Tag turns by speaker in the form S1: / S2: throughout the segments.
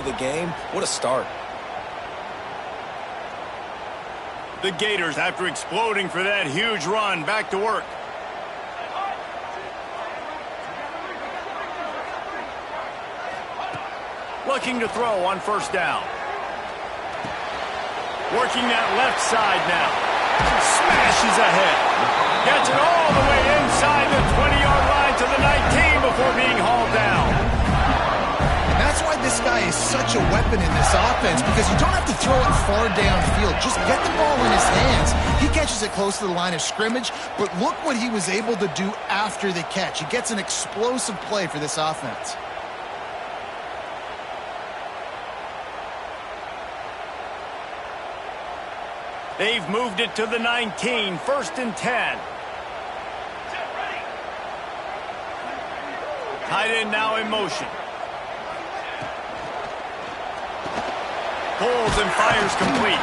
S1: The game, what a start.
S2: The Gators, after exploding for that huge run, back to work. Looking to throw on first down. Working that left side now. Smashes ahead. Gets it all the way inside the 20-yard line to the 19 before being hauled down.
S3: That's why this guy is such a weapon in this offense, because you don't have to throw it far downfield. Just get the ball in his hands. He catches it close to the line of scrimmage, but look what he was able to do after the catch. He gets an explosive play for this offense.
S2: They've moved it to the 19, 1st and 10. Tight end now in motion. Pulls and fires complete.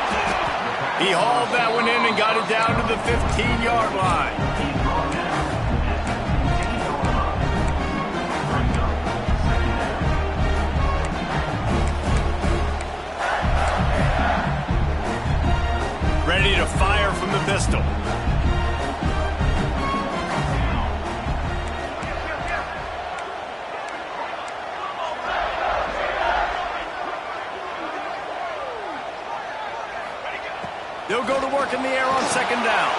S2: He hauled that one in and got it down to the 15-yard line. Ready to fire from the pistol. They'll go to work in the air on second down.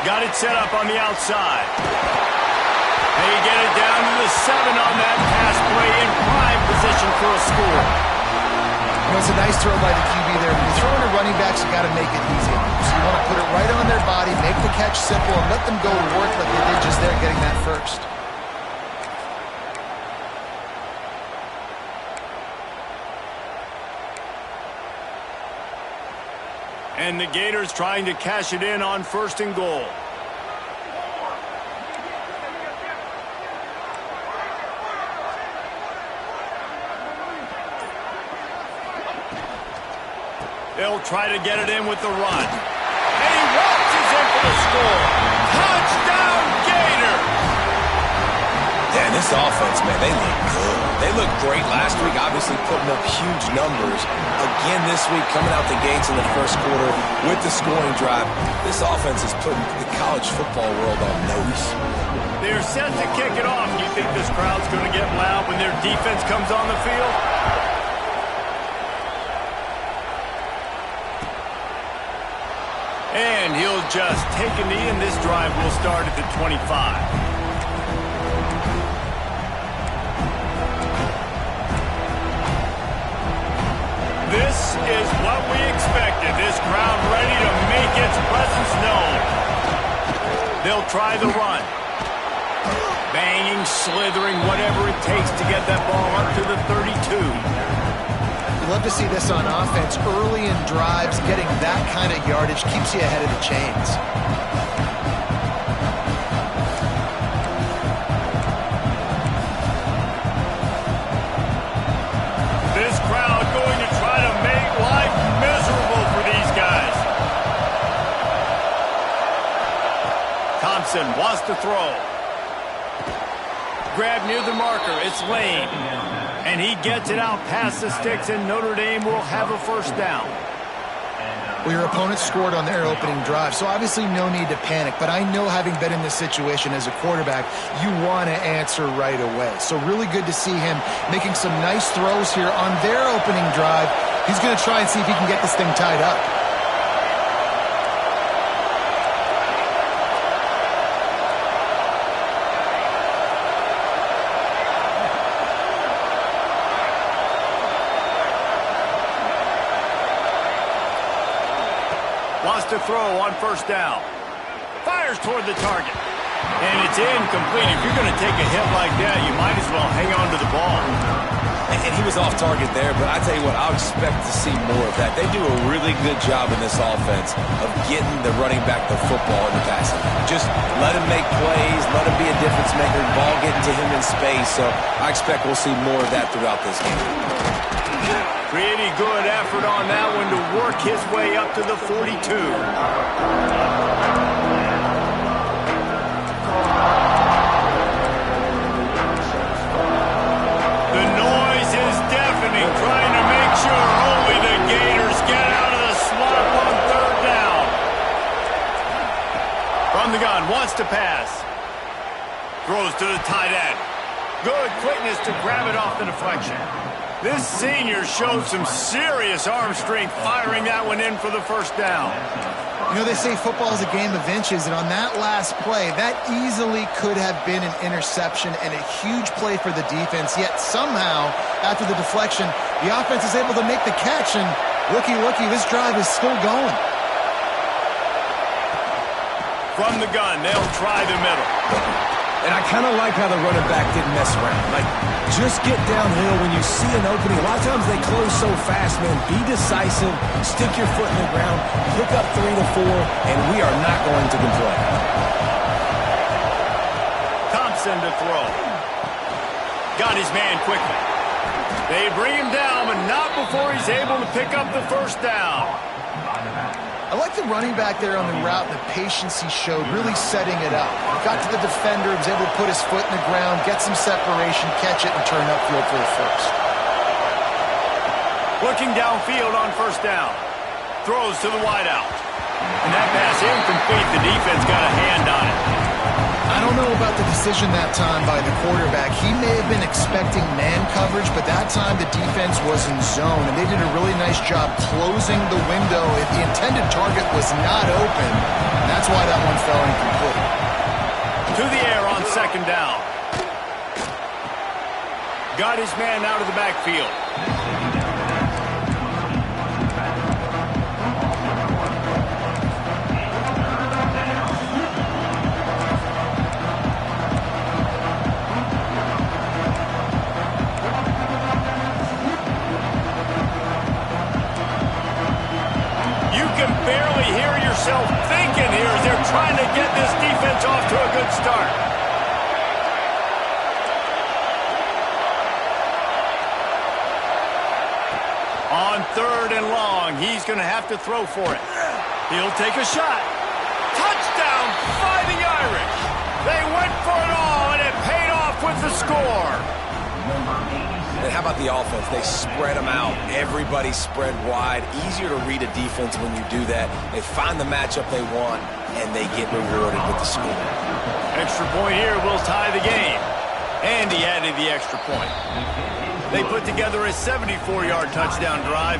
S2: Got it set up on the outside. They get it down to the 7 on that pass play in prime position for a score.
S3: You know, it's a nice throw by the QB there. When you're throwing to running backs, you got to make it easy. So you want to put it right on their body, make the catch simple, and let them go to work like they did just there, getting that first.
S2: And the Gators trying to cash it in on 1st and goal. They'll try to get it in with the run. And he walks in for the score. Touchdown, Gators!
S1: Yeah, this offense, man, they look good. They looked great last week, obviously putting up huge numbers. Again this week, coming out the gates in the first quarter with the scoring drive. This offense is putting the college football world on notice.
S2: They're set to kick it off. You think this crowd's going to get loud when their defense comes on the field? And he'll just take a knee, and this drive will start at the 25. This is what we expected. This crowd ready to make its presence known. They'll try the run. Banging, slithering, whatever it takes to get that ball up to the 32.
S3: Love to see this on offense. Early in drives, getting that kind of yardage keeps you ahead of the chains.
S2: This crowd going to try to make life miserable for these guys. Thompson wants to throw. Grab near the marker. It's Lane. And he gets it out past the sticks, and Notre Dame will have a first down.
S3: Well, your opponent scored on their opening drive, so obviously no need to panic. But I know, having been in this situation as a quarterback, you want to answer right away. So really good to see him making some nice throws here on their opening drive. He's going to try and see if he can get this thing tied up.
S2: Wants to throw on first down. Fires toward the target. And it's incomplete. If you're going to take a hit like that, you might as well hang on to the ball.
S1: And he was off target there, but I tell you what, I'll expect to see more of that. They do a really good job in this offense of getting the running back the football in the passing. Just let him make plays, let him be a difference maker, ball getting to him in space. So I expect we'll see more of that throughout this game.
S2: Pretty good effort on that one to work his way up to the 42. The noise is deafening, trying to to pass. Throws to the tight end. Good quickness to grab it off the deflection. This senior showed some serious arm strength firing that one in for the first down.
S3: You know, they say football is a game of inches, and on that last play, that easily could have been an interception and a huge play for the defense, yet somehow, after the deflection, the offense is able to make the catch, and looky, this drive is still going.
S2: From the gun, they'll try the middle.
S1: And I kind of like how the running back didn't mess around. Like, just get downhill when you see an opening. A lot of times they close so fast, man. Be decisive, stick your foot in the ground, pick up 3 to 4, and we are not going to complain.
S2: Thompson to throw. Got his man quickly. They bring him down, but not before he's able to pick up the first down.
S3: I like the running back there on the route and the patience he showed, really setting it up. Got to the defender, was able to put his foot in the ground, get some separation, catch it, and turn upfield for the first.
S2: Looking downfield on first down. Throws to the wideout. And that pass incomplete. The defense got a hand on it.
S3: I don't know about the decision that time by the quarterback. He may have been expecting man coverage, but that time the defense was in zone, and they did a really nice job closing the window if the intended target was not open. That's why that one fell incomplete.
S2: To the air on second down. Got his man out of the backfield. Thinking here as they're trying to get this defense off to a good start. On third and long, he's going to have to throw for it. He'll take a shot. Touchdown, Fighting Irish. They went for it all, and it paid off with the score.
S1: And how about the offense? They spread them out. Everybody spread wide. Easier to read a defense when you do that. They find the matchup they want, and they get rewarded with the score.
S2: Extra point here will tie the game. And he added the extra point. They put together a 74-yard touchdown drive,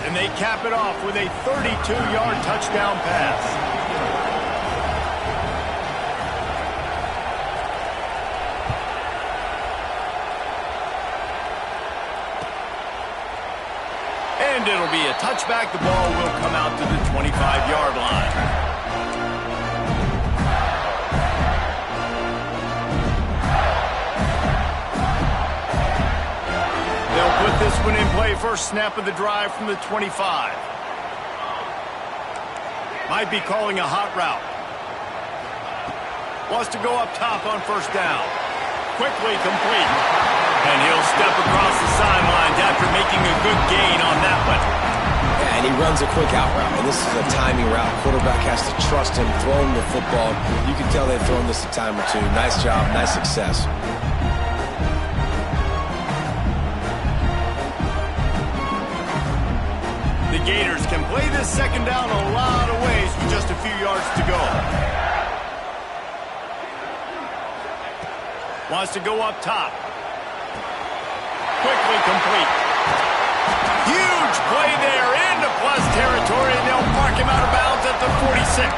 S2: and they cap it off with a 32-yard touchdown pass. And it'll be a touchback. The ball will come out to the 25-yard line. They'll put this one in play. First snap of the drive from the 25. Might be calling a hot route. Wants to go up top on first down. Quickly complete. And he'll step across the sidelines after making a good gain on that one.
S1: Yeah, and he runs a quick out route, and this is a timing route. Quarterback has to trust him, throw him the football. You can tell they've thrown this a time or two. Nice job, nice success.
S2: The Gators can play this second down a lot of ways with just a few yards to go. Wants to go up top. Quickly complete. Huge play there into plus territory, and they'll mark him out of bounds at the 46.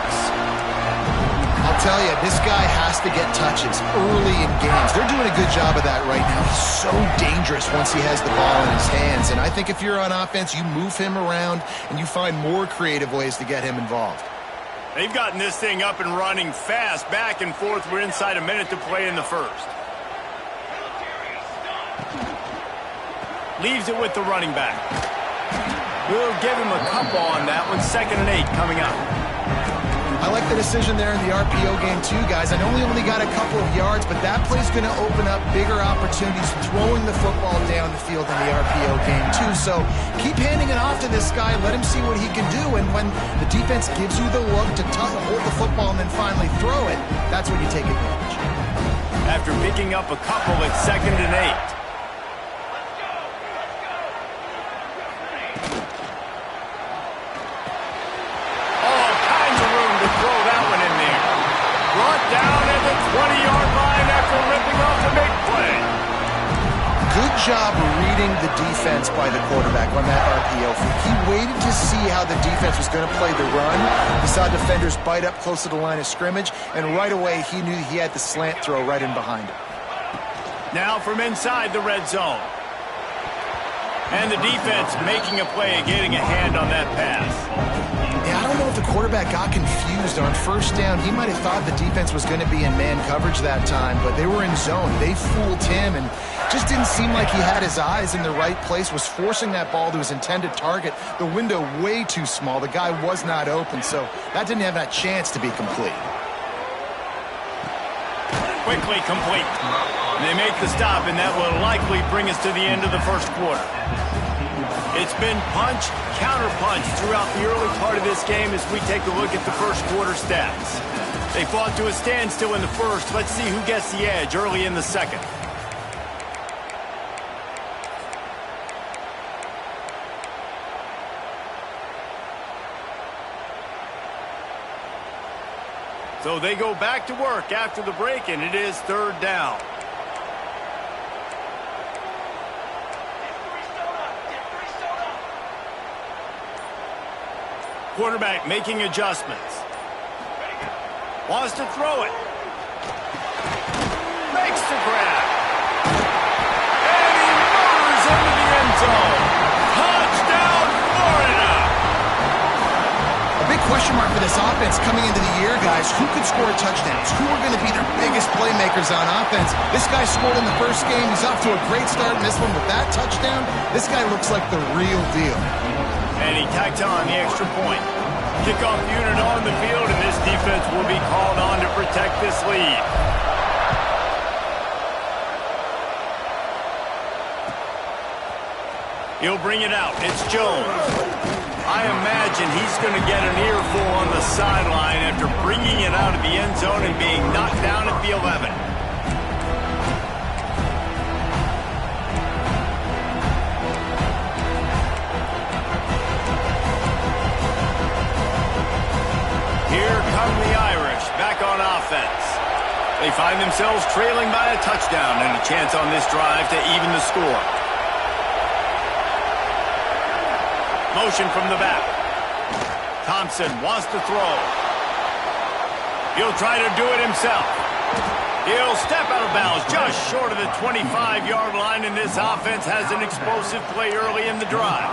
S3: I'll tell you, this guy has to get touches early in games. They're doing a good job of that right now. He's so dangerous once he has the ball in his hands, and I think if you're on offense, you move him around, and you find more creative ways to get him involved.
S2: They've gotten this thing up and running fast, back and forth. We're inside a minute to play in the first. Leaves it with the running back. We'll give him a couple on that one. 2nd and 8 coming up.
S3: I like the decision there in the RPO game too, guys. I know we only got a couple of yards, but that play's going to open up bigger opportunities throwing the football down the field in the RPO game too. So keep handing it off to this guy. Let him see what he can do. And when the defense gives you the look to hold the football and then finally throw it, that's when you take advantage.
S2: After picking up a couple at 2nd and 8. Brought
S3: job reading the defense by the quarterback on that RPO. He waited to see how the defense was going to play the run. He saw defenders bite up close to the line of scrimmage, and right away he knew he had the slant throw right in behind him.
S2: Now from inside the red zone. And the defense making a play and getting a hand on that pass.
S3: Yeah, I don't know if the quarterback got confused on first down. He might have thought the defense was going to be in man coverage that time, but they were in zone. They fooled him and just didn't seem like he had his eyes in the right place, was forcing that ball to his intended target. The window way too small. The guy was not open, so that didn't have that chance to be complete.
S2: Quickly complete. They make the stop, and that will likely bring us to the end of the first quarter. It's been punch, counter-punch throughout the early part of this game as we take a look at the first quarter stats. They fought to a standstill in the first. Let's see who gets the edge early in the second. So they go back to work after the break, and it is third down. Quarterback making adjustments. Wants to throw it. Makes the grab. And he murders into the end zone. Touchdown, Florida!
S3: A big question mark for this offense coming into the year, guys. Who could score touchdowns? Who are going to be their biggest playmakers on offense? This guy scored in the first game. He's off to a great start in this one with that touchdown. This guy looks like the real deal.
S2: And he tacked on the extra point. Kickoff unit on the field, and this defense will be called on to protect this lead. He'll bring it out. It's Jones. I imagine he's going to get an earful on the sideline after bringing it out of the end zone and being knocked down at the 11. Here come the Irish back on offense. They find themselves trailing by a touchdown and a chance on this drive to even the score. Motion from the back. Thompson wants to throw. He'll try to do it himself. He'll step out of bounds just short of the 25-yard line, and this offense has an explosive play early in the drive.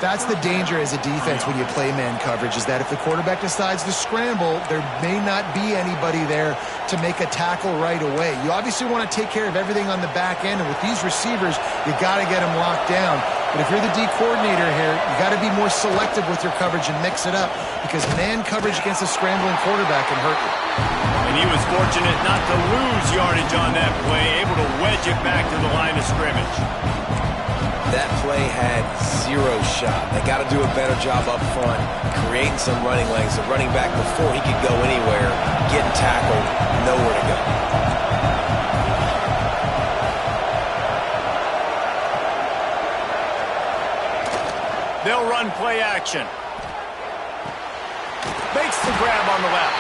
S3: That's the danger as a defense when you play man coverage, is that if the quarterback decides to scramble, there may not be anybody there to make a tackle right away. You obviously want to take care of everything on the back end, and with these receivers, you got to get them locked down. But if you're the D coordinator here, you got to be more selective with your coverage and mix it up, because man coverage against a scrambling quarterback can hurt you.
S2: And he was fortunate not to lose yardage on that play, able to wedge it back to the line of scrimmage.
S1: That play had zero shot. They got to do a better job up front, creating some running lanes. The running back, before he could go anywhere, getting tackled, nowhere to go.
S2: They'll run play action. Makes the grab on the left.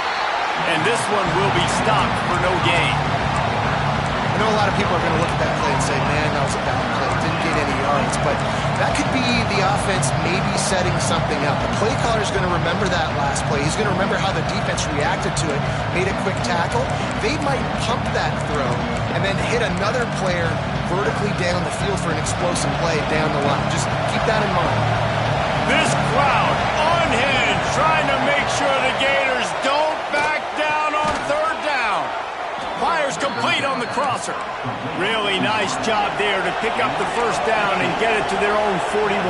S2: And this one will be stopped for no gain.
S3: I know a lot of people are going to look at that play and say, man, that was a bad play. Didn't get any yards. But that could be the offense maybe setting something up. The play caller is going to remember that last play. He's going to remember how the defense reacted to it, made a quick tackle. They might pump that throw and then hit another player vertically down the field for an explosive play down the line. Just keep that in mind.
S2: This crowd unhinged, trying to make sure the Gators don't back down on third down. Fires complete on the crosser. Really nice job there to pick up the first down and get it to their own 41.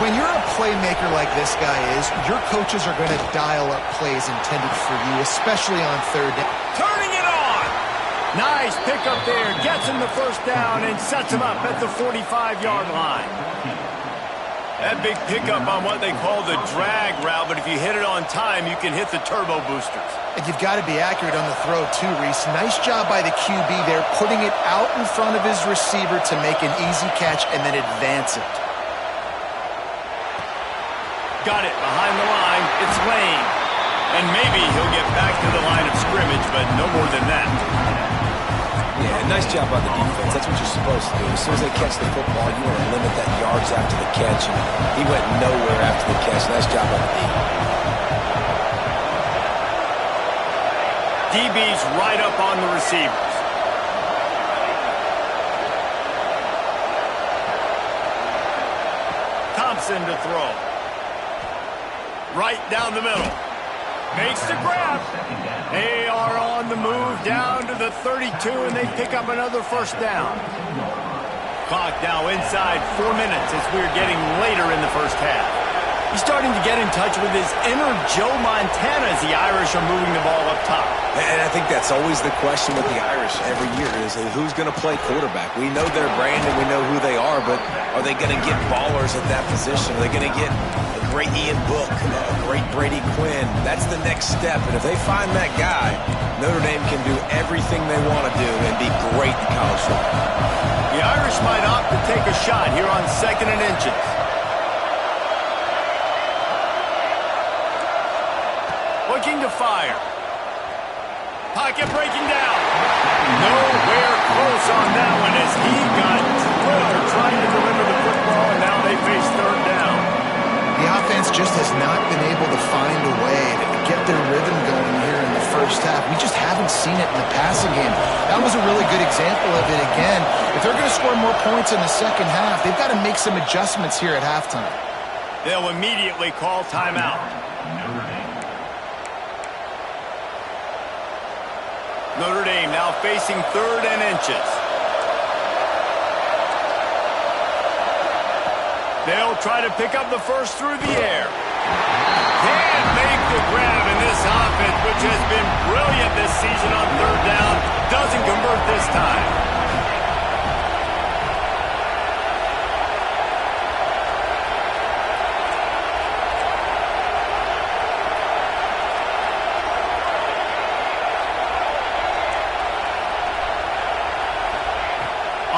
S3: When you're a playmaker like this guy is, your coaches are going to dial up plays intended for you, especially on third down.
S2: Turning it on. Nice pickup there. Gets him the first down and sets him up at the 45-yard line. That big pickup on what they call the drag route, but if you hit it on time, you can hit the turbo boosters.
S3: And you've got to be accurate on the throw too, Reese. Nice job by the QB there, putting it out in front of his receiver to make an easy catch and then advance it.
S2: Got it behind the line. It's Lane. And maybe he'll get back to the line of scrimmage, but no more than that.
S1: Yeah, nice job by the defense. That's what you're supposed to do. As soon as they catch the football, you want to limit that yards after the catch. And he went nowhere after the catch. Nice job by the D.
S2: DB's right up on the receivers. Thompson to throw. Right down the middle. Makes the grab. They are on the move down to the 32, and they pick up another first down. Clock now inside 4 minutes as we're getting later in the first half. He's starting to get in touch with his inner Joe Montana as the Irish are moving the ball up top.
S1: And I think that's always the question with the Irish every year is who's going to play quarterback. We know their brand and we know who they are, but are they going to get ballers at that position? Are they going to get a great Ian Book, a great Brady Quinn? That's the next step. And if they find that guy, Notre Dame can do everything they want to do and be great in college football.
S2: The Irish might opt to take a shot here on 2nd and inches. Looking to fire. Pocket breaking down. Nowhere close on that one as he got drilled trying to deliver the football, and now they face third down.
S3: The offense just has not been able to find a way to get their rhythm going here in the first half. We just haven't seen it in the passing game. That was a really good example of it again. If they're going to score more points in the second half, they've got to make some adjustments here at halftime.
S2: They'll immediately call timeout. Notre Dame now facing 3rd and inches. They'll try to pick up the first through the air. Can't make the grab in this offense, which has been brilliant this season on 3rd down. Doesn't convert this time.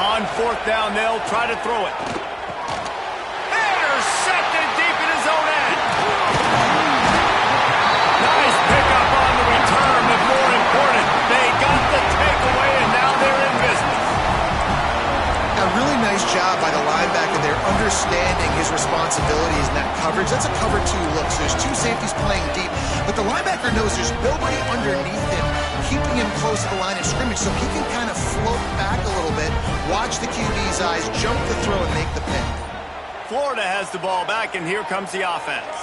S2: On 4th down, they'll try to throw it. Intercepted deep in his own end. Nice pickup on the return, but more important, they got the takeaway, and now they're in business.
S3: A really nice job by the linebacker there, understanding his responsibilities in that coverage. That's a cover 2 look, so there's 2 safeties playing deep, but the linebacker knows there's nobody underneath him, keeping him close to the line of scrimmage so he can kind of float back a little bit, watch the QB's eyes, jump the throw, and make the pick.
S2: Florida has the ball back, and here comes the offense.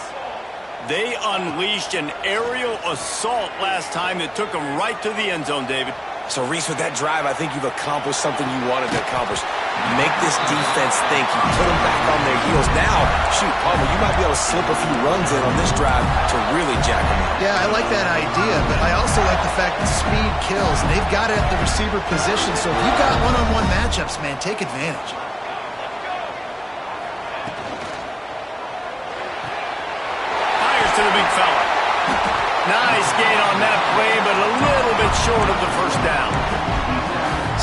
S2: They unleashed an aerial assault last time that took them right to the end zone, David.
S1: So, Reese, with that drive, I think you've accomplished something you wanted to accomplish. Make this defense think. You put them back on their heels. Now, shoot, Palmer, you might be able to slip a few runs in on this drive to really jack them up.
S3: Yeah, I like that idea, but I also like the fact that speed kills, and they've got it at the receiver position, so if you've got one-on-one matchups, man, take advantage.
S2: Fires to the big fella. Nice gain on that play, but a little bit short of the first down.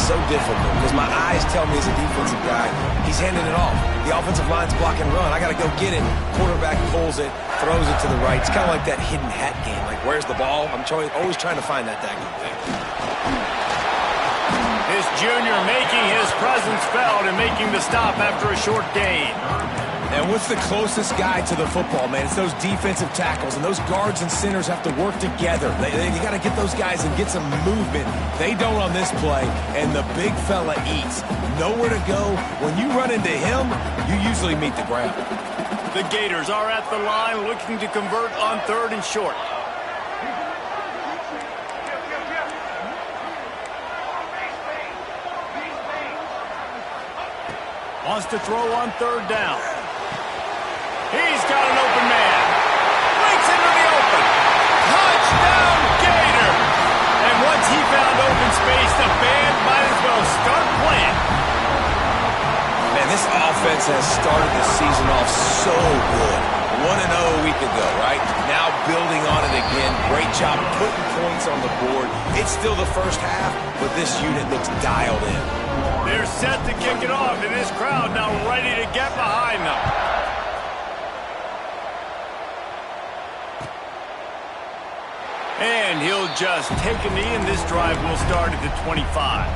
S1: So difficult because my eyes tell me as a defensive guy, he's handing it off. The offensive line's block and run. I got to go get it. Quarterback pulls it, throws it to the right. It's kind of like that hidden hat game. Like, where's the ball? I'm always trying to find that daggone thing.
S2: This junior making his presence felt and making the stop after a short gain.
S1: And what's the closest guy to the football, man? It's those defensive tackles, and those guards and centers have to work together. You got to get those guys and get some movement. They don't on this play, and the big fella eats. Nowhere to go. When you run into him, you usually meet the ground.
S2: The Gators are at the line looking to convert on 3rd and short. Wants to throw on 3rd down. He's got an open man. Breaks into the open. Touchdown, Gator! And once he found open space, the band might as well start playing.
S1: Man, this offense has started the season off so good. 1-0 a week ago, right? Now building on it again. Great job putting points on the board. It's still the first half, but this unit looks dialed in.
S2: They're set to kick it off, and this crowd now ready to get behind them. And he'll just take a knee, and this drive will start at the 25.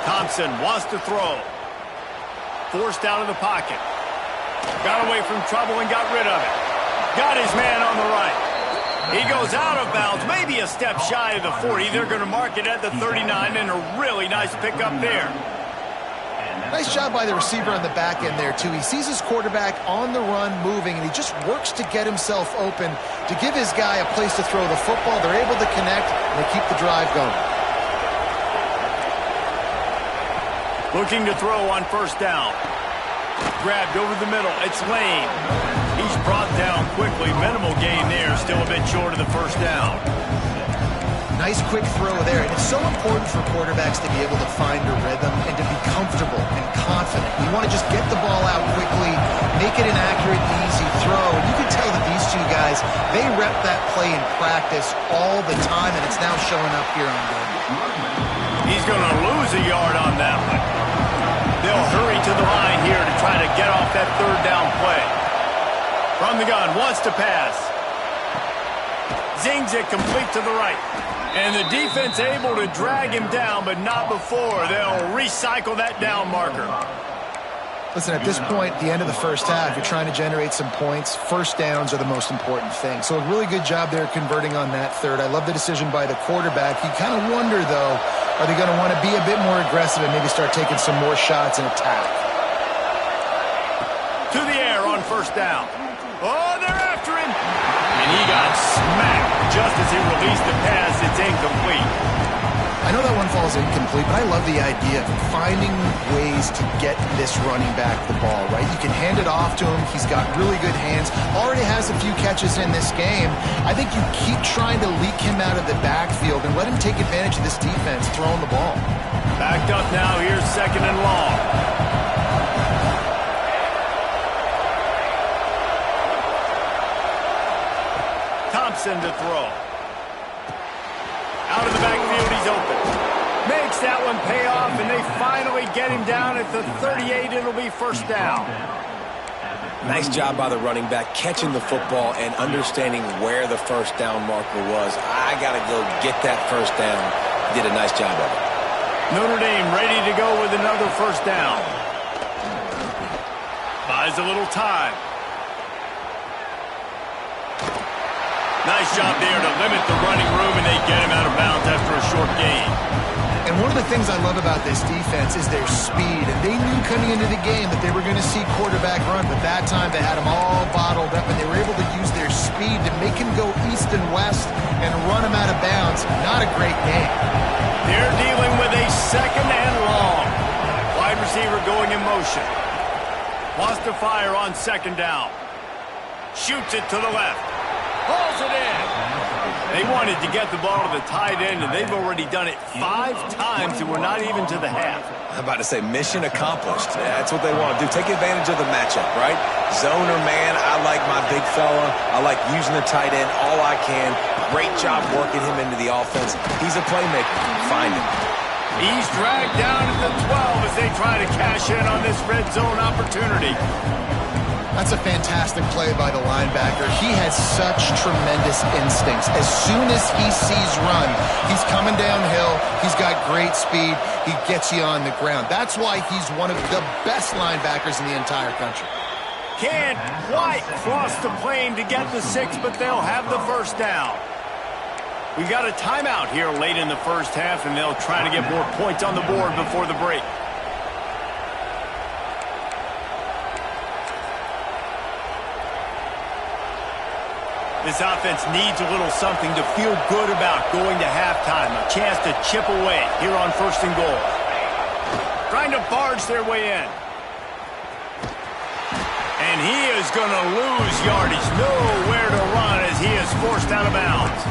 S2: Thompson wants to throw. Forced out of the pocket. Got away from trouble and got rid of it. Got his man on the right. He goes out of bounds, maybe a step shy of the 40. They're going to mark it at the 39, and a really nice pickup there.
S3: Nice job by the receiver on the back end there, too. He sees his quarterback on the run moving, and he just works to get himself open to give his guy a place to throw the football. They're able to connect, and they keep the drive going.
S2: Looking to throw on first down. Grabbed over the middle. It's Lane. He's brought down quickly. Minimal gain there. Still a bit short of the first down.
S3: Nice quick throw there. And it's so important for quarterbacks to be able to find a rhythm and to be comfortable and confident. You want to just get the ball out quickly, make it an accurate, easy throw. And you can tell that these two guys, they rep that play in practice all the time, and it's now showing up here on game.
S2: He's going to lose a yard on that one. They'll hurry to the line here to try to get off that third down play. From the gun, wants to pass. Zings it complete to the right. And the defense able to drag him down, but not before. They'll recycle that down marker.
S3: Listen, at this point, the end of the first half, you're trying to generate some points. First downs are the most important thing. So a really good job there converting on that third. I love the decision by the quarterback. You kind of wonder, though, are they going to want to be a bit more aggressive and maybe start taking some more shots and attack?
S2: To the air on first down. Oh, they're after him. And he got smacked just as he released the pass. It's incomplete.
S3: I know that one falls incomplete, but I love the idea of finding ways to get this running back the ball, right? You can hand it off to him. He's got really good hands. Already has a few catches in this game. I think you keep trying to leak him out of the backfield and let him take advantage of this defense throwing the ball.
S2: Backed up now. Here's second and long. Thompson to throw. Out of the backfield, he's open. Makes that one pay off, and they finally get him down at the 38. It'll be first down.
S1: Nice job by the running back, catching the football and understanding where the first down marker was. I got to go get that first down. Did a nice job of it.
S2: Notre Dame ready to go with another first down. Buys a little time. Nice job there to limit the running room, and they get him out of bounds after a short gain.
S3: And one of the things I love about this defense is their speed. And they knew coming into the game that they were going to see quarterback run, but that time they had him all bottled up, and they were able to use their speed to make him go east and west and run him out of bounds. Not a great game.
S2: They're dealing with a second and long. Wide receiver going in motion. Wants to fire on second down. Shoots it to the left. Pulls it in. They wanted to get the ball to the tight end, and they've already done it 5 times, and we're not even to the half.
S1: I'm about to say mission accomplished. That's what they want to do. Take advantage of the matchup, right? Zone or man, I like my big fella. I like using the tight end all I can. Great job working him into the offense. He's a playmaker. Find him.
S2: He's dragged down at the 12 as they try to cash in on this red zone opportunity.
S3: That's a fantastic play by the linebacker. He has such tremendous instincts. As soon as he sees run, he's coming downhill. He's got great speed. He gets you on the ground. That's why he's one of the best linebackers in the entire country.
S2: Can't quite cross the plane to get the 6, but they'll have the first down. We've got a timeout here late in the first half, and they'll try to get more points on the board before the break. This offense needs a little something to feel good about going to halftime. A chance to chip away here on first and goal. Trying to barge their way in. And he is going to lose yardage. Nowhere to run as he is forced out of bounds.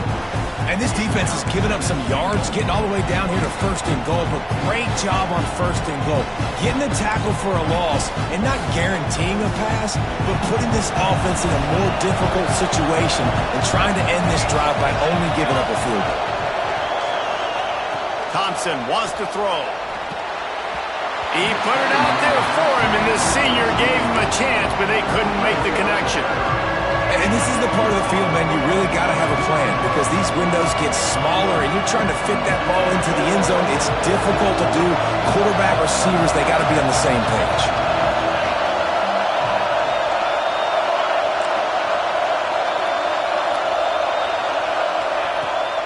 S1: And this defense has given up some yards, getting all the way down here to first and goal, but great job on first and goal. Getting the tackle for a loss and not guaranteeing a pass, but putting this offense in a more difficult situation and trying to end this drive by only giving up a field goal.
S2: Thompson wants to throw. He put it out there for him, and this senior gave him a chance, but they couldn't make the connection.
S1: And And this is the part of the field, man, you really got to have a plan because these windows get smaller and you're trying to fit that ball into the end zone. It's difficult to do. Quarterback, receivers, they got to be on the same page.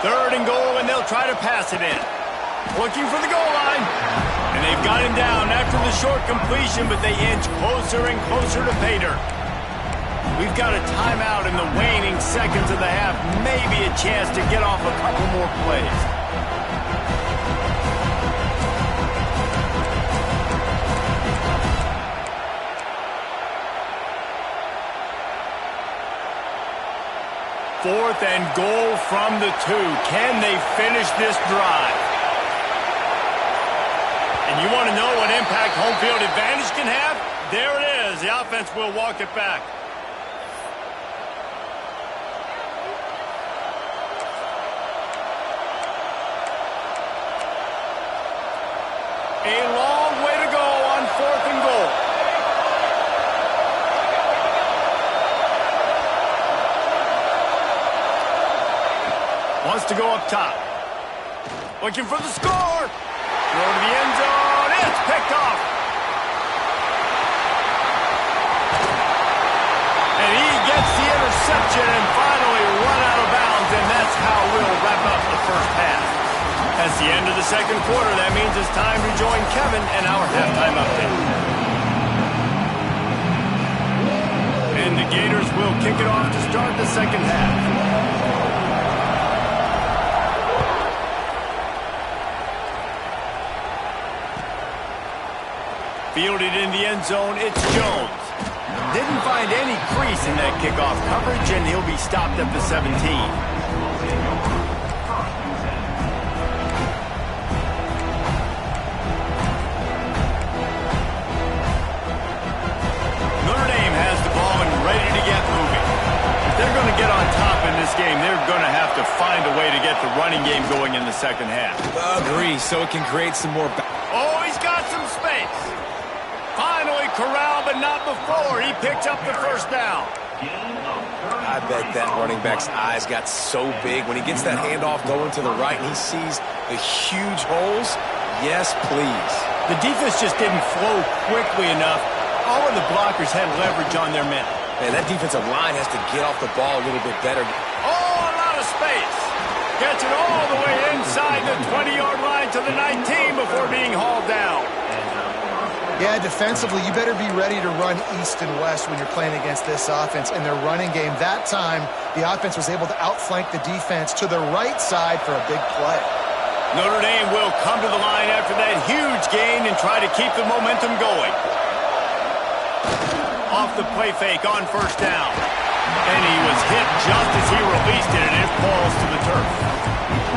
S2: Third and goal, and they'll try to pass it in. Looking for the goal line. And they've got him down after the short completion, but they inch closer and closer to pay dirt. We've got a timeout in the waning seconds of the half. Maybe a chance to get off a couple more plays. Fourth and goal from the 2. Can they finish this drive? And you want to know what impact home field advantage can have? There it is. The offense will walk it back. A long way to go on 4th and goal. Wants to go up top. Looking for the score. Throw to the end zone. It's picked off. And he gets the interception and finally run out of bounds, and that's how we'll wrap up the first half. That's the end of the second quarter. That means it's time to join Kevin and our halftime update. And the Gators will kick it off to start the second half. Fielded in the end zone, it's Jones. Didn't find any crease in that kickoff coverage, and he'll be stopped at the 17. Notre Dame has the ball and ready to get moving. If they're going to get on top in this game, they're going to have to find a way to get the running game going in the second half.
S1: Agree, so it can create some more...
S2: Oh, he's got some space. Finally corralled, but not before. He picked up the first down.
S1: I bet that running back's eyes got so big when he gets that handoff going to the right and he sees the huge holes. Yes, please.
S2: The defense just didn't flow quickly enough. All of the blockers had leverage on their men.
S1: Man, that defensive line has to get off the ball a little bit better.
S2: Oh, a lot of space. Gets it all the way inside the 20-yard line to the 19 before being hauled down.
S3: Yeah, defensively, you better be ready to run east and west when you're playing against this offense. In their running game, that time, the offense was able to outflank the defense to the right side for a big play.
S2: Notre Dame will come to the line after that huge gain and try to keep the momentum going. Off the play fake on first down. And he was hit just as he released it, and it falls to the turf.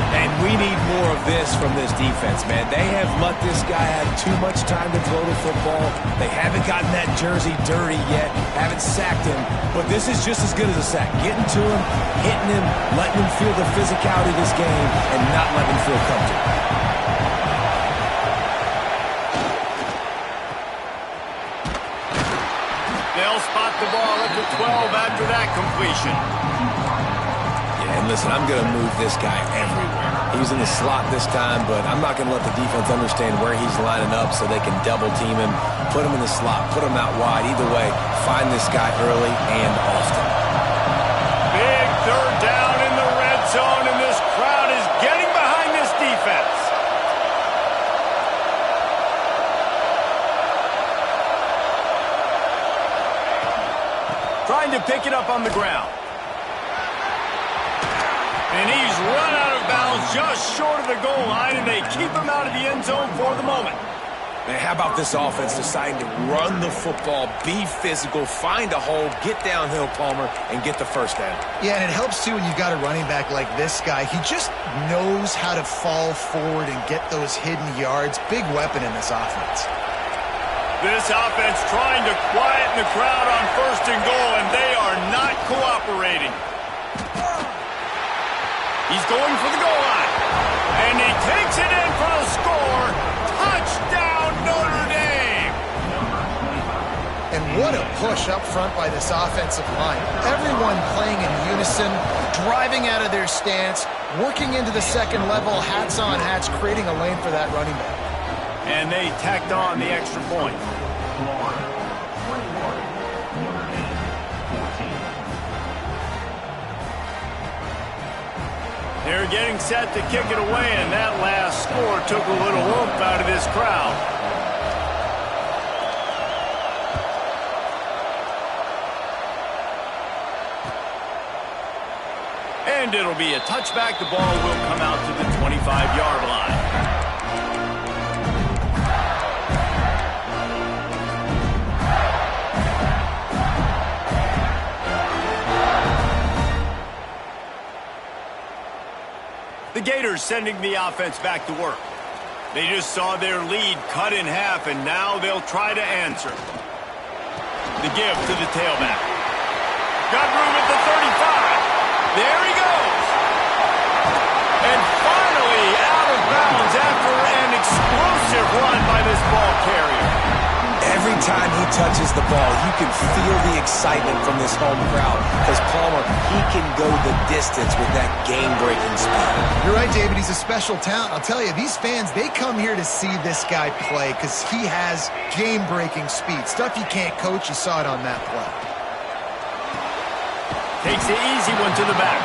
S1: And we need more of this from this defense, man. They have let this guy have too much time to throw the football. They haven't gotten that jersey dirty yet, haven't sacked him. But this is just as good as a sack. Getting to him, hitting him, letting him feel the physicality of this game, and not letting him feel comfortable.
S2: They'll spot the ball at the 12 after that completion.
S1: Yeah, and listen, I'm going to move this guy everywhere. He's in the slot this time, but I'm not going to let the defense understand where he's lining up so they can double team him, put him in the slot, put him out wide. Either way, find this guy early and often.
S2: Big third down in the red zone, and this crowd is getting behind this defense. Trying to pick it up on the ground. And he's run out of bounds just short of the goal line, and they keep him out of the end zone for the moment.
S1: Man, how about this offense deciding to run the football, be physical, find a hole, get downhill, Palmer, and get the first down?
S3: Yeah, and it helps, too, when you've got a running back like this guy. He just knows how to fall forward and get those hidden yards. Big weapon in this offense.
S2: This offense trying to quieten the crowd on first and goal, and they are not cooperating. He's going for the goal line, and he takes it in for the score. Touchdown, Notre Dame!
S3: And What a push up front by this offensive line. Everyone playing in unison, driving out of their stance, working into the second level, hats on hats, creating a lane for that running back.
S2: And they tacked on the extra point. They're getting set to kick it away, and that last score took a little oomph out of this crowd. And it'll be a touchback. The ball will come out to the 25-yard line. The Gators sending the offense back to work. They just saw their lead cut in half, and now they'll try to answer. The give to the tailback. Got room at the 35. There he goes. And finally out of bounds after an explosive run by this ball carrier.
S1: Every time he touches the ball, you can feel the excitement from this home crowd because Palmer, he can go the distance with that game-breaking speed.
S3: You're right, David. He's a special talent. I'll tell you, these fans, they come here to see this guy play because he has game-breaking speed. Stuff you can't coach. You saw it on that play.
S2: Takes the easy one to the back.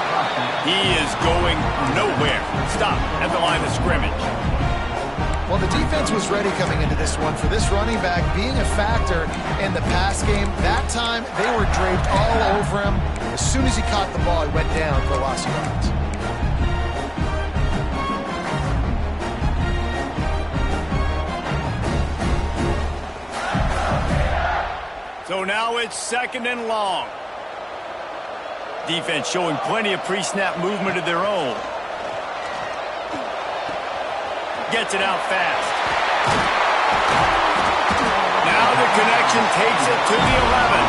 S2: He is going nowhere. Stop at the line of scrimmage.
S3: Well, the defense was ready coming into this one for this running back being a factor in the pass game. That time, they were draped all over him. As soon as he caught the ball, he went down for a loss of yards.
S2: So now it's 2nd and long. Defense showing plenty of pre-snap movement of their own. Gets it out fast. Now the connection takes it to the 11.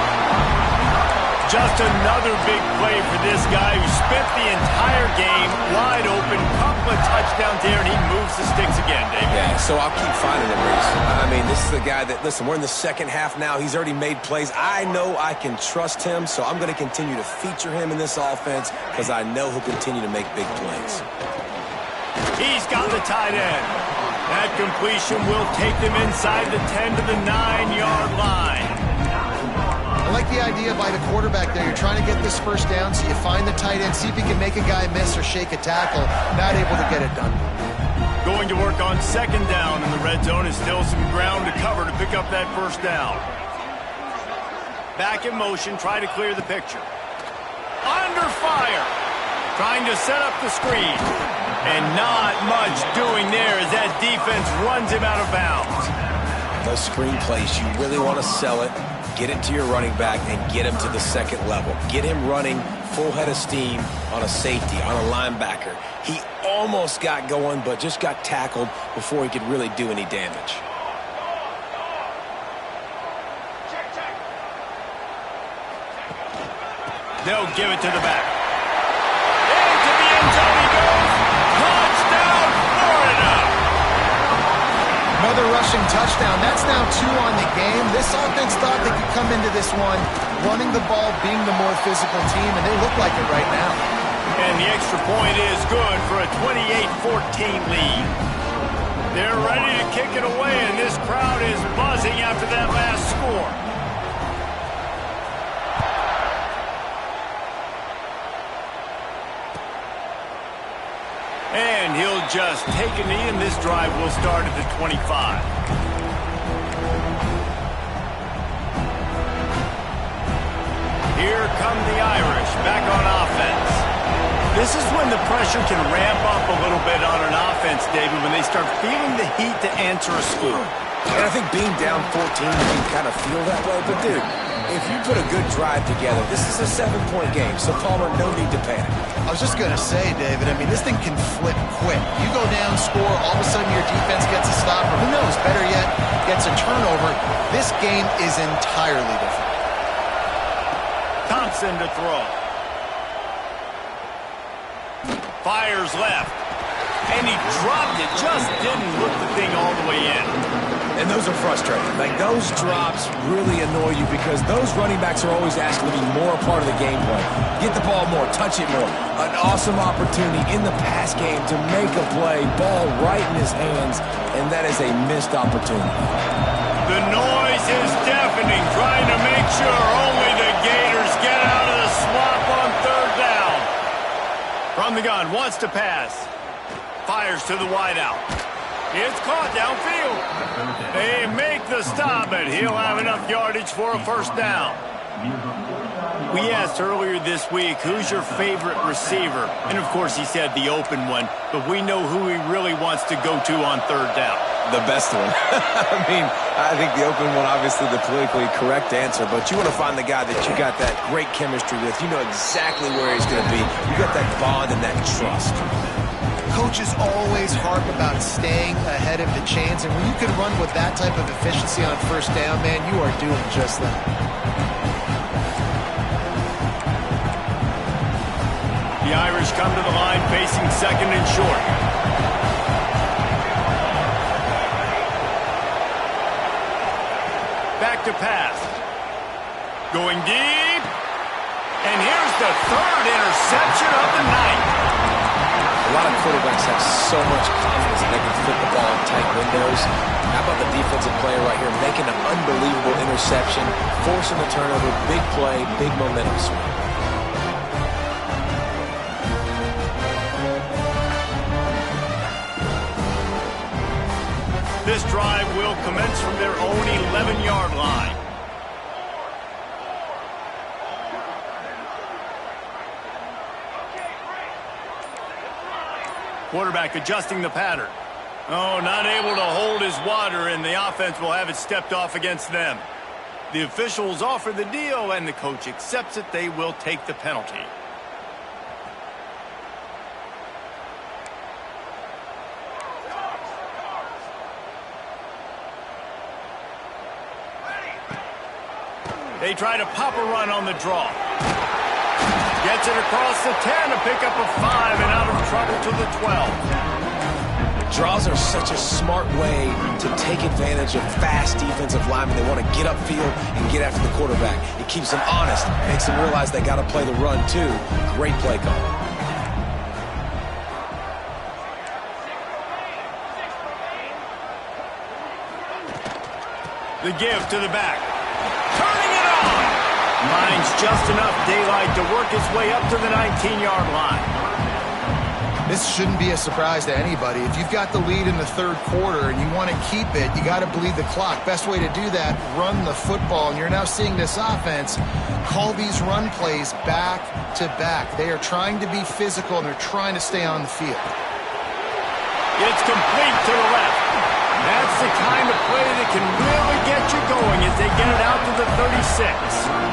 S2: Just another big play for this guy who spent the entire game wide open. Couple of touchdowns there, and he moves the sticks again, David.
S1: Yeah, so I'll keep finding him, Reese. I mean, this is the guy that, listen, we're in the second half now. He's already made plays. I know I can trust him, so I'm going to continue to feature him in this offense because I know he'll continue to make big plays.
S2: He's got the tight end. That completion will take them inside the 10 to the 9-yard line.
S3: I like the idea by the quarterback there. You're trying to get this first down, so you find the tight end, see if you can make a guy miss or shake a tackle. Not able to get it done.
S2: Going to work on 2nd down in the red zone is still some ground to cover to pick up that first down. Back in motion, try to clear the picture. Under fire. Trying to set up the screen. And not much doing there as that defense runs him out of bounds.
S1: Those screen plays, you really want to sell it, get it to your running back, and get him to the second level. Get him running full head of steam on a safety, on a linebacker. He almost got going, but just got tackled before he could really do any damage.
S2: They'll give it to the back. Into the end zone he goes. Touchdown, Florida!
S3: Another rushing touchdown. That's now 2 on the game. This offense thought they could come into this one running the ball, being the more physical team, and they look like it right now.
S2: And the extra point is good for a 28-14 lead. They're ready to kick it away, and this crowd is buzzing after that last score. And he'll just take a knee, and this drive will start at the 25. Here come the Irish back on offense. This is when the pressure can ramp up a little bit on an offense, David, when they start feeling the heat to answer a score.
S1: And I think being down 14, you can kind of feel that way. But, dude, if you put a good drive together, this is a 7-point game, so Palmer, no need to panic.
S3: I was just going to say, David, I mean, this thing can flip quick. You go down, score, all of a sudden your defense gets a stop, or who knows, better yet, gets a turnover. This game is entirely different.
S2: Thompson to throw. Fires left. And he dropped it, just didn't look the thing all the way in.
S1: And those are frustrating. Like, those drops really annoy you because those running backs are always asking to be more a part of the game play. Get the ball more, touch it more. An awesome opportunity in the pass game to make a play, ball right in his hands, and that is a missed opportunity.
S2: The noise is deafening, trying to make sure only the Gators get out of the swamp on third down. From the gun, wants to pass. Fires to the wideout. It's caught downfield. They make the stop, but he'll have enough yardage for a first down. We asked earlier this week, who's your favorite receiver? And, of course, he said the open one, but we know who he really wants to go to on third down.
S1: The best one. I mean, I think the open one, obviously the politically correct answer, but you want to find the guy that you got that great chemistry with. You know exactly where he's going to be. You got that bond and that trust.
S3: Coaches always harp about staying ahead of the chains, and when you can run with that type of efficiency on first down, man, you are doing just that.
S2: The Irish come to the line facing second and short. Back to pass. Going deep. And here's the third interception of the night.
S1: A lot of quarterbacks have so much confidence that they can fit the ball in tight windows. How about the defensive player right here making an unbelievable interception, forcing the turnover, big play, big momentum swing.
S2: This drive will commence from their own 11-yard line. Quarterback adjusting the pattern. Oh, not able to hold his water, and the offense will have it stepped off against them. The officials offer the deal, and the coach accepts it. They will take the penalty. They try to pop a run on the draw. Gets it across the 10 to pick up a 5 and out of trouble to the 12.
S1: Draws are such a smart way to take advantage of fast defensive linemen. They want to get upfield and get after the quarterback. It keeps them honest, makes them realize they got to play the run too. Great play call.
S2: The give to the back. Turning it on. Finds just enough daylight to work his way up to the 19-yard line.
S3: This shouldn't be a surprise to anybody. If you've got the lead in the third quarter and you want to keep it, you got to bleed the clock. Best way to do that, run the football. And you're now seeing this offense call these run plays back to back. They are trying to be physical, and they're trying to stay on the field.
S2: It's complete to the left. That's the kind of play that can really get you going as they get it out to the 36.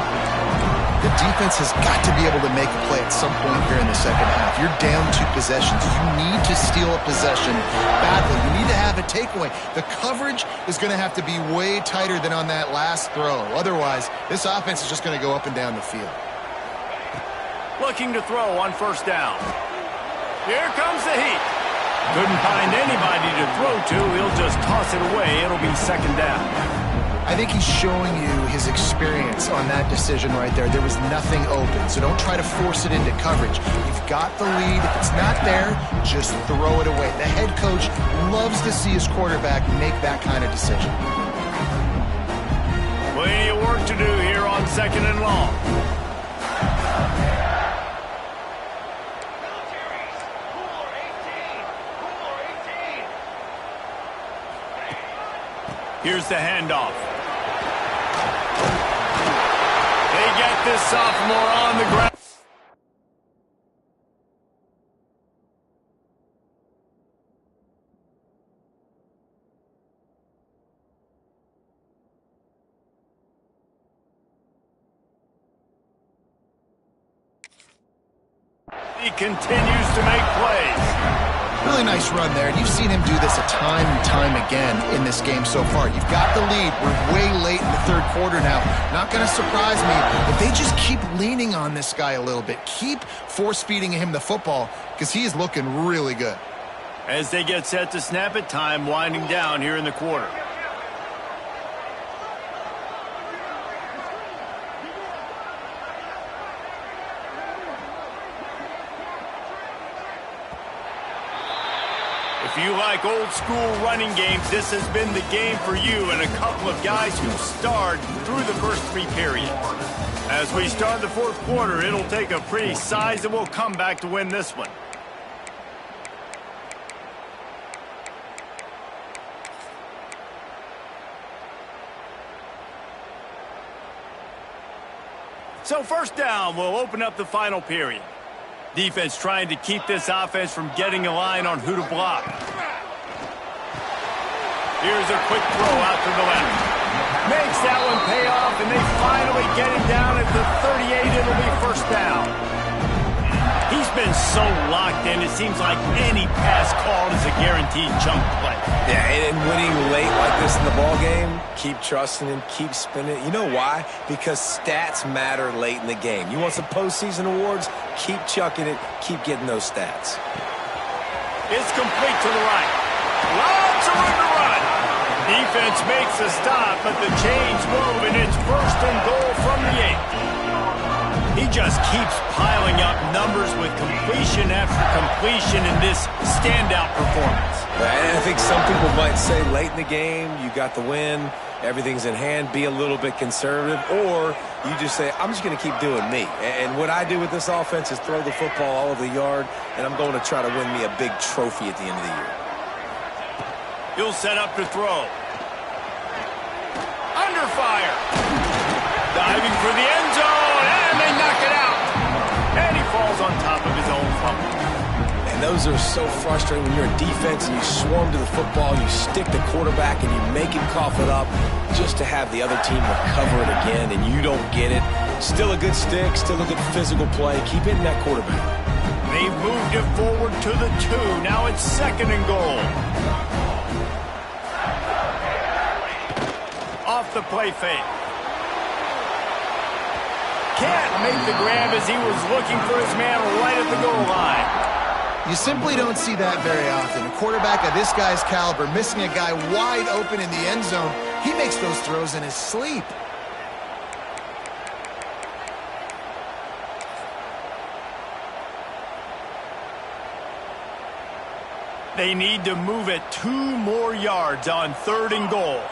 S3: The defense has got to be able to make a play at some point here in the second half. You're down 2 possessions. You need to steal a possession badly. You need to have a takeaway. The coverage is going to have to be way tighter than on that last throw. Otherwise, this offense is just going to go up and down the field.
S2: Looking to throw on first down. Here comes the heat. Couldn't find anybody to throw to. He'll just toss it away. It'll be second down.
S3: I think he's showing you his experience on that decision right there. There was nothing open, so don't try to force it into coverage. You've got the lead. If it's not there, just throw it away. The head coach loves to see his quarterback make that kind of decision.
S2: Plenty of work to do here on second and long. Here's the handoff. They get this sophomore on the ground. He continues to make plays.
S3: Really nice run there. You've seen him do this a time and time again in this game so far. You've got the lead. We're way late in the third quarter now. Not going to surprise me if they just keep leaning on this guy a little bit. Keep force-feeding him the football because he is looking really good.
S2: As they get set to snap it, time winding down here in the quarter. If you like old-school running games, this has been the game for you and a couple of guys who starred through the first 3 periods. As we start the fourth quarter, it'll take a pretty sizable comeback to win this one. So first down, we'll open up the final period. Defense trying to keep this offense from getting a line on who to block. Here's a quick throw out to the left. Makes that one pay off, and they finally get it down at the 38. It'll be first down. He's been so locked in, it seems like any pass called is a guaranteed chunk play.
S1: Yeah, and winning late like this in the ball game, keep trusting him, keep spinning it. You know why? Because stats matter late in the game. You want some postseason awards? Keep chucking it, keep getting those stats.
S2: It's complete to the right. Lots of room to run. Defense makes a stop, but the chains move, and it's first and goal from the 8. He just keeps piling up numbers with completion after completion in this standout performance.
S1: And I think some people might say late in the game, you got the win, everything's in hand, be a little bit conservative, or you just say, I'm just going to keep doing me. And what I do with this offense is throw the football all over the yard, and I'm going to try to win me a big trophy at the end of the year.
S2: He'll set up to throw. Under fire. Diving for the end zone, and they knock it out. And he falls on top of his own fumble.
S1: And those are so frustrating when you're a defense and you swarm to the football, you stick the quarterback, and you make him cough it up just to have the other team recover it again, and you don't get it. Still a good stick, still a good physical play. Keep hitting that quarterback.
S2: They've moved it forward to the 2. Now it's second and goal. Off the play fake. Can't make the grab as he was looking for his man right at the goal line.
S3: You simply don't see that very often. A quarterback of this guy's caliber missing a guy wide open in the end zone. He makes those throws in his sleep.
S2: They need to move it 2 more yards on third and goal.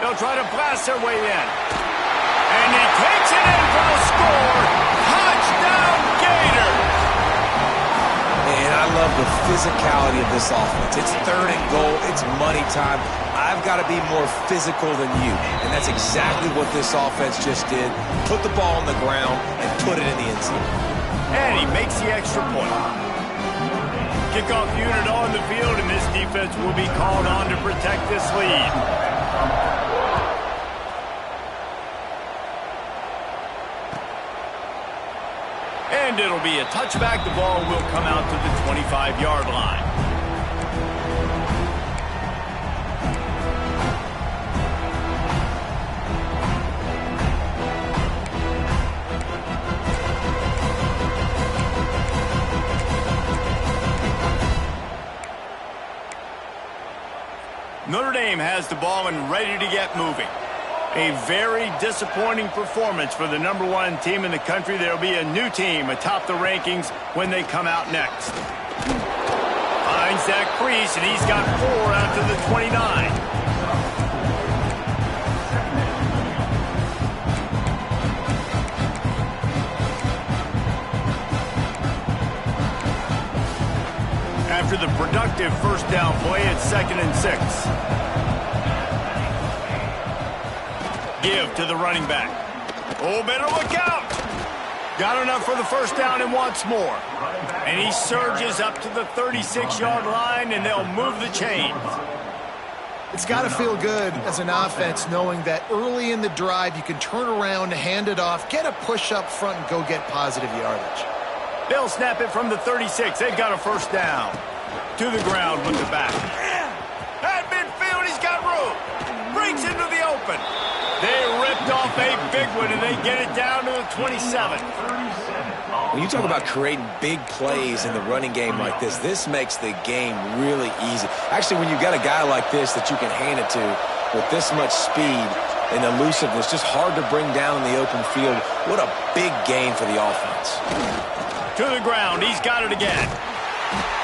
S2: They'll try to blast their way in. And he takes it in for the score. Touchdown, Gator!
S1: And I love the physicality of this offense. It's third and goal. It's money time. I've got to be more physical than you. And that's exactly what this offense just did. Put the ball on the ground and put it in the end zone.
S2: And he makes the extra point. Kickoff unit on the field, and this defense will be called on to protect this lead. And it'll be a touchback. The ball will come out to the 25-yard line. Notre Dame has the ball and ready to get moving. A very disappointing performance for the #1 team in the country. There'll be a new team atop the rankings when they come out next. Finds that crease, and he's got 4 out to the 29. After the productive first down play, it's 2nd and 6. Give to the running back. Oh, better look out. Got enough for the first down and wants more. And he surges up to the 36-yard line, and they'll move the chains.
S3: It's got to feel good as an offense knowing that early in the drive you can turn around, hand it off, get a push up front, and go get positive yardage.
S2: They'll snap it from the 36. They've got a first down. To the ground with the back. At midfield, he's got room. Breaks into the open. They ripped off a big one, and they get it down to the 27.
S1: When you talk about creating big plays in the running game like this makes the game really easy. Actually, when you've got a guy like this that you can hand it to with this much speed and elusiveness, just hard to bring down in the open field, what a big game for the offense.
S2: To the ground. He's got it again.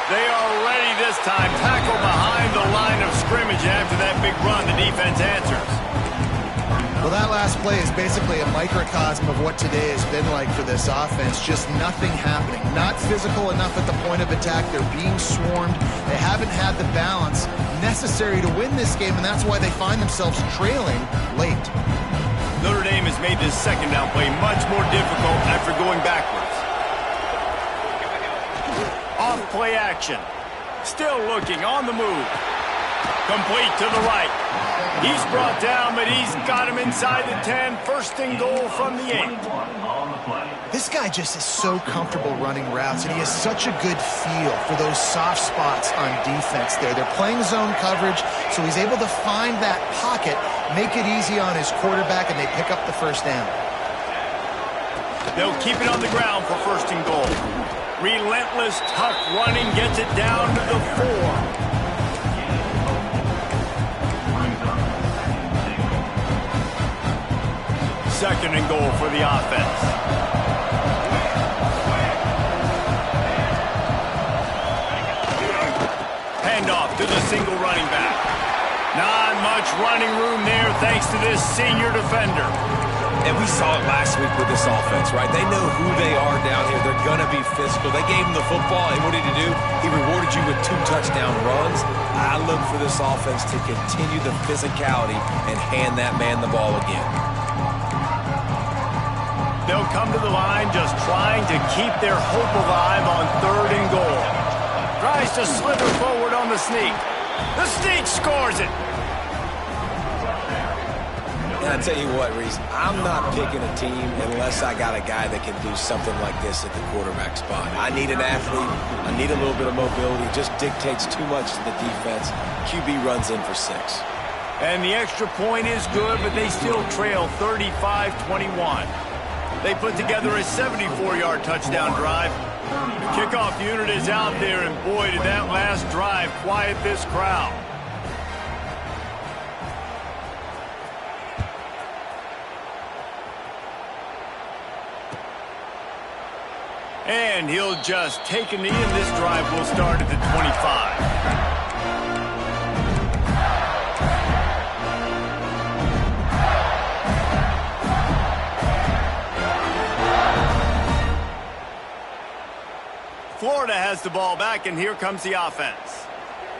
S2: They are ready this time. Tackle behind the line of scrimmage. After that big run, the defense answers.
S3: Well, that last play is basically a microcosm of what today has been like for this offense. Just nothing happening. Not physical enough at the point of attack. They're being swarmed. They haven't had the balance necessary to win this game, and that's why they find themselves trailing late.
S2: Notre Dame has made this second down play much more difficult after going backwards. Off play action. Still looking on the move. Complete to the right. He's brought down, but he's got him inside the 10. First and goal from the 8.
S3: This guy just is so comfortable running routes, and he has such a good feel for those soft spots on defense there. They're playing zone coverage, so he's able to find that pocket, make it easy on his quarterback, and they pick up the first down.
S2: They'll keep it on the ground for first and goal. Relentless, tough running gets it down to the 4. Second and goal for the offense. Handoff to the single running back. Not much running room there thanks to this senior defender.
S1: And we saw it last week with this offense, right? They know who they are down here. They're going to be physical. They gave him the football, and what did he do? He rewarded you with 2 touchdown runs. I look for this offense to continue the physicality and hand that man the ball again.
S2: They'll come to the line just trying to keep their hope alive on third and goal. Tries to slither forward on the sneak. The sneak scores it.
S1: And I tell you what, Reese, I'm not picking a team unless I got a guy that can do something like this at the quarterback spot. I need an athlete. I need a little bit of mobility. It just dictates too much to the defense. QB runs in for 6.
S2: And the extra point is good, but they still trail 35-21. They put together a 74-yard touchdown drive. The kickoff unit is out there, and boy, did that last drive quiet this crowd. And he'll just take a knee, and this drive will start at the 25. Florida has the ball back, and here comes the offense.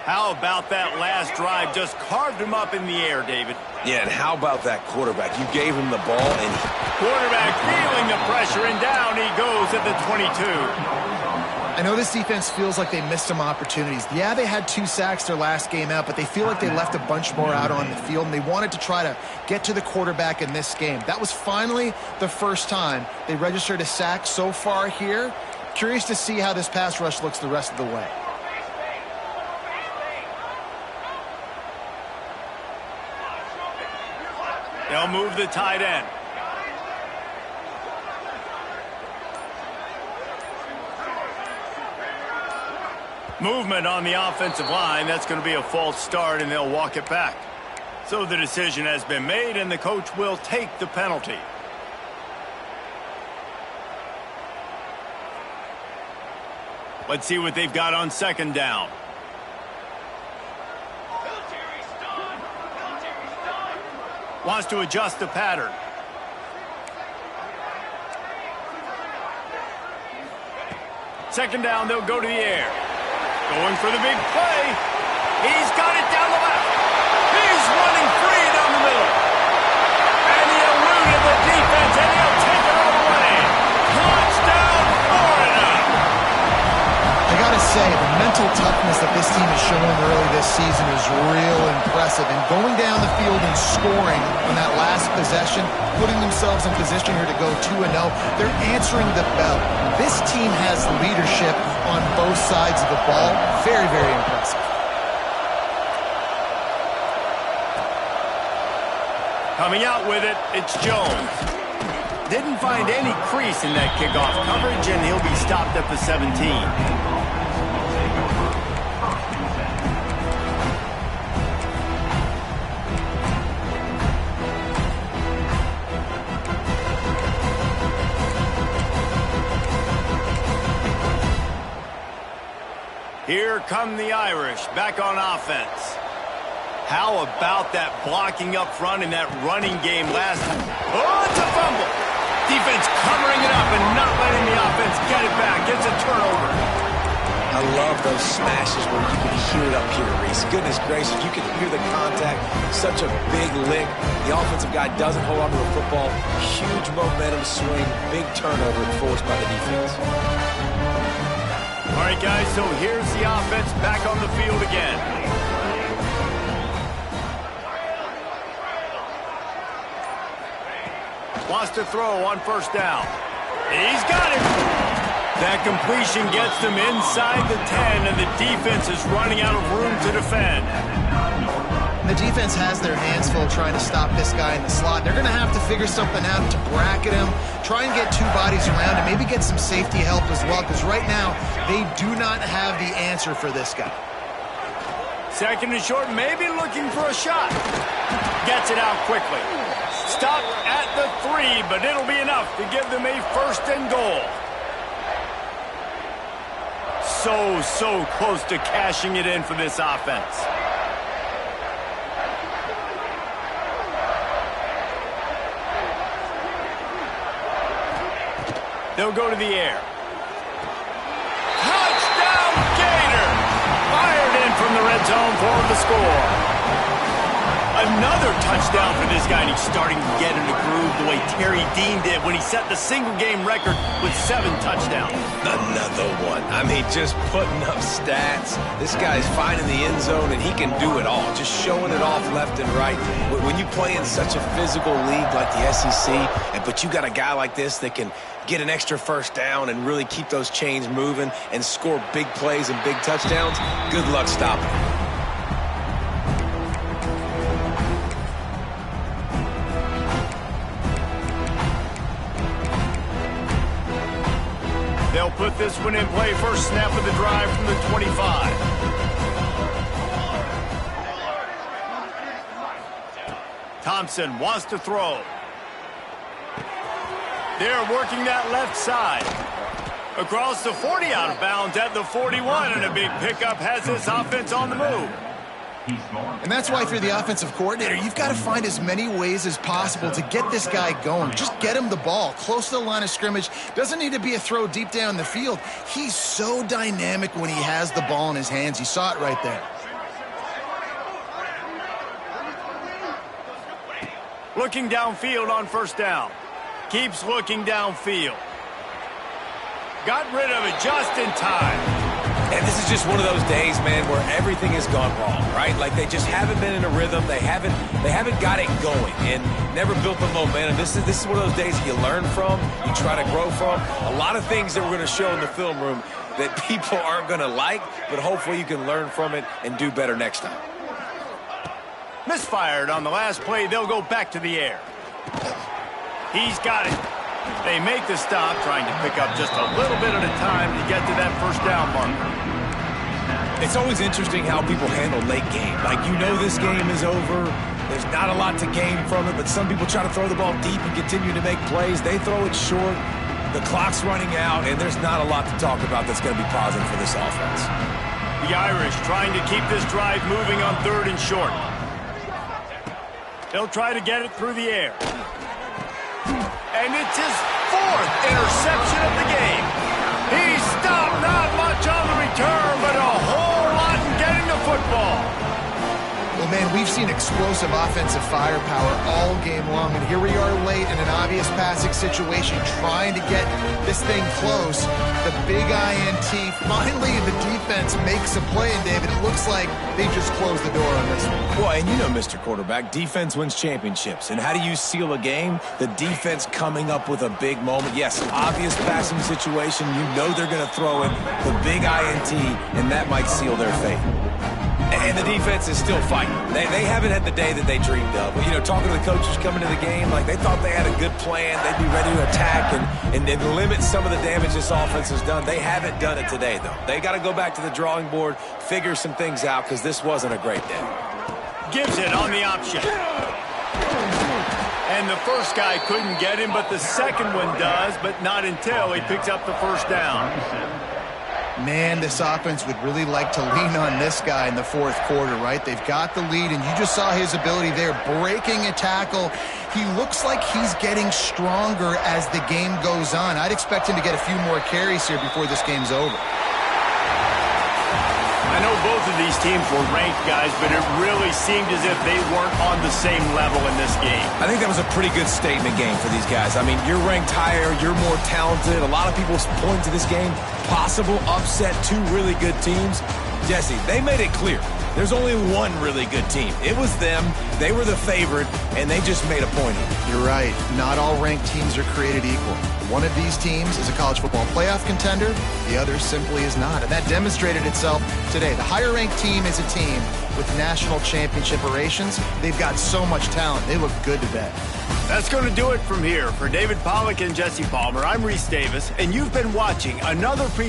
S2: How about that last drive? Just carved him up in the air, David.
S1: Yeah, and how about that quarterback? You gave him the ball, and
S2: quarterback feeling the pressure, and down he goes at the 22.
S3: I know this defense feels like they missed some opportunities. Yeah, they had 2 sacks their last game out, but they feel like they left a bunch more out on the field, and they wanted to try to get to the quarterback in this game. That was finally the first time they registered a sack so far here. Curious to see how this pass rush looks the rest of the way.
S2: They'll move the tight end. Movement on the offensive line. That's going to be a false start, and they'll walk it back. So the decision has been made, and the coach will take the penalty. Let's see what they've got on second down. Wants to adjust the pattern. Second down, they'll go to the air. Going for the big play. He's got it down the left. He's running free down the middle. And he eluded the defense, and he'll take it all the way. Touchdown, Florida.
S3: I gotta say, the mental toughness that this team is showing early this season is real impressive. And going down the field and scoring on that last possession, putting themselves in position here to go 2-0, they're answering the bell. This team has leadership on both sides of the ball. Very, very impressive.
S2: Coming out with it, it's Jones. Didn't find any crease in that kickoff coverage, and he'll be stopped at the 17. Here come the Irish back on offense. How about that blocking up front in that running game last time? Oh, it's a fumble. Defense covering it up and not letting the offense get it back. It's a turnover.
S1: I love those smashes where you can hear it up here, Reese. Goodness gracious, you can hear the contact. Such a big lick. The offensive guy doesn't hold on to the football. Huge momentum swing. Big turnover forced by the defense.
S2: All right, guys, so here's the offense back on the field again. Wants to throw on first down. He's got it. That completion gets them inside the 10, and the defense is running out of room to defend.
S3: The defense has their hands full trying to stop this guy in the slot. They're going to have to figure something out to bracket him, try and get two bodies around him, maybe get some safety help as well, because right now they do not have the answer for this guy.
S2: Second and short, maybe looking for a shot. Gets it out quickly. Stop at the 3, but it'll be enough to give them a first and goal. So close to cashing it in for this offense. They'll go to the air. Touchdown, Gator! Fired in from the red zone for the score. Another touchdown for this guy, and he's starting to get in the groove the way Terry Dean did when he set the single-game record with 7 touchdowns.
S1: Another one. I mean, just putting up stats. This guy's finding the end zone, and he can do it all. Just showing it off left and right. When you play in such a physical league like the SEC, but you got a guy like this that can get an extra first down and really keep those chains moving and score big plays and big touchdowns, good luck stopping him.
S2: They'll put this one in play. First snap of the drive from the 25. Thompson wants to throw. They're working that left side. Across the 40, out of bounds at the 41, and a big pickup has this offense on the move.
S3: And that's why if you're the offensive coordinator, you've got to find as many ways as possible to get this guy going. Just get him the ball close to the line of scrimmage. Doesn't need to be a throw deep down the field. He's so dynamic when he has the ball in his hands. You saw it right there.
S2: Looking downfield on first down. Keeps looking downfield. Got rid of it just in time.
S1: And this is just one of those days, man, where everything has gone wrong, right? Like they just haven't been in a rhythm. They haven't got it going and never built the momentum. This is one of those days you learn from, you try to grow from. A lot of things that we're going to show in the film room that people aren't going to like, but hopefully you can learn from it and do better next time.
S2: Misfired on the last play. They'll go back to the air. He's got it. They make the stop, trying to pick up just a little bit at a time to get to that first down marker.
S1: It's always interesting how people handle late game. Like, you know this game is over. There's not a lot to gain from it, but some people try to throw the ball deep and continue to make plays. They throw it short. The clock's running out, and there's not a lot to talk about that's going to be positive for this offense.
S2: The Irish trying to keep this drive moving on third and short. They'll try to get it through the air. And it's his 4th interception of the game. He stopped not much on the return, but a whole lot in getting the football.
S3: Well, man, we've seen explosive offensive firepower all game long, and here we are late in an obvious passing situation trying to get this thing close. The big INT, finally the defense makes a play, and David, it looks like they just closed the door on this one.
S1: Well, and you know, Mr. Quarterback, defense wins championships. And how do you seal a game? The defense coming up with a big moment. Yes, obvious passing situation. You know they're going to throw it. The big INT, and that might seal their fate. And the defense is still fighting. They haven't had the day that they dreamed of. You know, talking to the coaches coming to the game, like they thought they had a good plan. They'd be ready to attack and limit some of the damage this offense has done. They haven't done it today, though. They got to go back to the drawing board, figure some things out, because this wasn't a great day.
S2: Gives it on the option. And the first guy couldn't get him, but the second one does, but not until he picks up the first down.
S3: Man, this offense would really like to lean on this guy in the fourth quarter, right? They've got the lead, and you just saw his ability there, breaking a tackle. He looks like he's getting stronger as the game goes on. I'd expect him to get a few more carries here before this game's over.
S2: I know both of these teams were ranked, guys, but it really seemed as if they weren't on the same level in this game.
S1: I think that was a pretty good statement game for these guys. I mean, you're ranked higher, you're more talented. A lot of people point to this game, possible upset, two really good teams. Jesse, they made it clear. There's only one really good team. It was them. They were the favorite, and they just made a point of it.
S3: You're right. Not all ranked teams are created equal. One of these teams is a college football playoff contender. The other simply is not. And that demonstrated itself today. The higher-ranked team is a team with national championship aspirations. They've got so much talent. They look good to bet.
S2: That's going to do it from here. For David Pollack and Jesse Palmer, I'm Reese Davis, and you've been watching another presentation